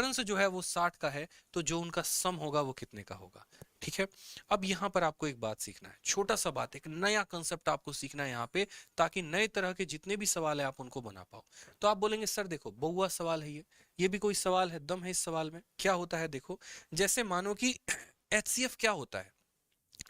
Difference जो है वो 60 का है, तो जो उनका सम होगा वो कितने का होगा। ठीक है, अब यहां पर आपको एक बात सीखना है, छोटा सा बात, एक नया कंसेप्ट आपको सीखना है यहाँ पे, ताकि नए तरह के जितने भी सवाल है आप उनको बना पाओ। तो आप बोलेंगे सर देखो बहुआ सवाल है ये भी कोई सवाल है, दम है इस सवाल में। क्या होता है देखो, जैसे मानो कि एचसीएफ क्या होता है,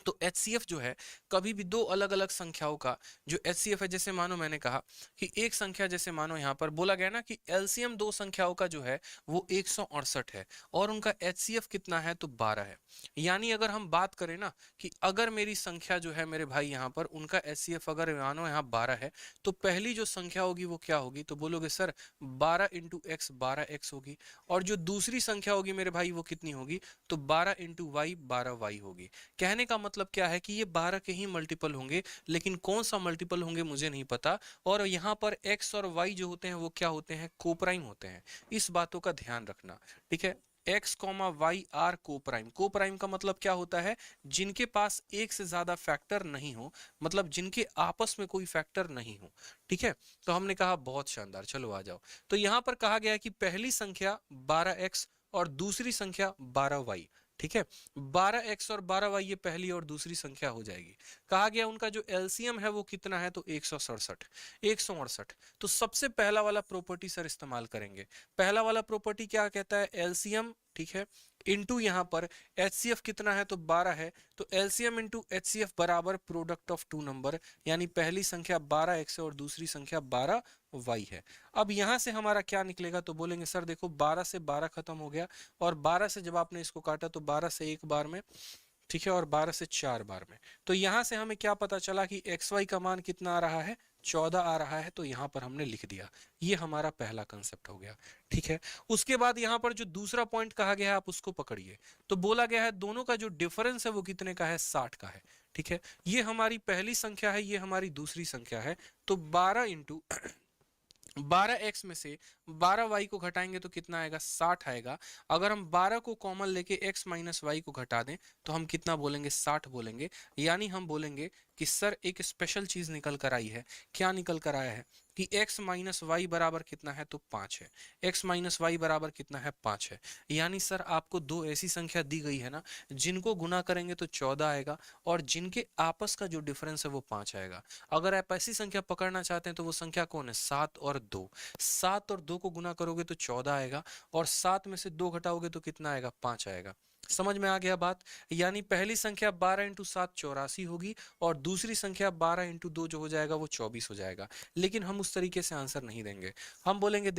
तो एचसीएफ जो है कभी भी दो अलग अलग संख्याओं का जो एचसीएफ है, जैसे मानो मैंने कहा कि एक संख्या, जैसे मानो यहां पर बोला गया ना कि एलसीएम दो संख्याओं का जो है वो 168 है और उनका एचसीएफ कितना है तो 12 है। यानी अगर हम बात करें ना कि अगर मेरी संख्या जो है मेरे भाई यहाँ पर उनका एचसीएफ अगर मानो यहाँ 12 है, तो पहली जो संख्या होगी वो क्या होगी, तो बोलोगे सर 12 इंटू एक्स 12x होगी, और जो दूसरी संख्या होगी मेरे भाई वो कितनी होगी, तो 12 इंटू वाई 12y होगी। कहने का मतलब क्या है कि ये 12 के ही मल्टीपल होंगे, लेकिन कौन सा मल्टीपल होंगे मुझे नहीं पता। और यहाँ पर x और y जो होते हैं वो क्या होते हैं, कोप्राइम होते हैं। इस बातों का ध्यान रखना, ठीक है। x, y are coprime. Coprime का मतलब क्या होता है, जिनके पास एक से ज्यादा फैक्टर नहीं हो, मतलब जिनके आपस में कोई फैक्टर नहीं हो। ठीक है, तो हमने कहा बहुत शानदार, चलो आ जाओ। तो यहां पर कहा गया है कि पहली संख्या 12x और दूसरी संख्या 12y। ठीक है, 12x और 12y ये पहली और दूसरी संख्या हो जाएगी। कहा गया उनका जो एलसीएम है वो कितना है, तो 167। 168। तो सबसे पहला वाला प्रॉपर्टी सर इस्तेमाल करेंगे। पहला वाला प्रॉपर्टी क्या कहता है, एलसीएम, ठीक है, इनटू यहां पर एचसीएफ कितना है तो 12 है, तो एलसीएम इनटू एचसीएफ बराबर प्रोडक्ट ऑफ टू नंबर, यानी पहली संख्या 12x है और दूसरी संख्या 12y है। अब यहां से हमारा क्या निकलेगा, तो बोलेंगे सर देखो 12 से 12 खत्म हो गया, और 12 से जब आपने इसको काटा तो 12 से एक बार में, ठीक है, और 12 से 4 बार में। तो यहां से हमें क्या पता चला कि एक्स वाई का मान कितना आ रहा है, 14 आ रहा है, तो यहां पर हमने लिख दिया। ये हमारा पहला कंसेप्ट हो गया। ठीक है, उसके बाद यहां पर जो दूसरा पॉइंट कहा गया है आप उसको पकड़िए। तो बोला गया है दोनों का जो डिफरेंस है वो कितने का है, 60 का है। ठीक है, ये हमारी पहली संख्या है, ये हमारी दूसरी संख्या है, तो 12 इंटू 12x में से 12y को घटाएंगे तो कितना आएगा, 60 आएगा। अगर हम 12 को कॉमन लेके x माइनस वाई को घटा दें तो हम कितना बोलेंगे, 60 बोलेंगे। यानी हम बोलेंगे कि सर एक स्पेशल चीज निकल कर आई है। क्या निकल कर आया है कि x माइनस वाई बराबर कितना है, तो 5 है। x माइनस वाई बराबर कितना है, 5 है। यानी सर आपको दो ऐसी संख्या दी गई है ना, जिनको गुना करेंगे तो 14 आएगा, और जिनके आपस का जो डिफरेंस है वो 5 आएगा। अगर आप ऐसी संख्या पकड़ना चाहते हैं तो वो संख्या कौन है, 7 और 2। 7 और 2 को गुना करोगे तो 14 आएगा, और 7 में से 2 घटाओगे तो कितना आएगा, 5 आएगा। समझ में आ गया बात। यानी पहली संख्या 12 इंटू 7 84 होगी, और दूसरी संख्या 12 इंटू 2 जो हो जाएगा वो 24 हो जाएगा। लेकिन हम उस तरीके से आंसर नहीं देंगे, हम बोलेंगे देखो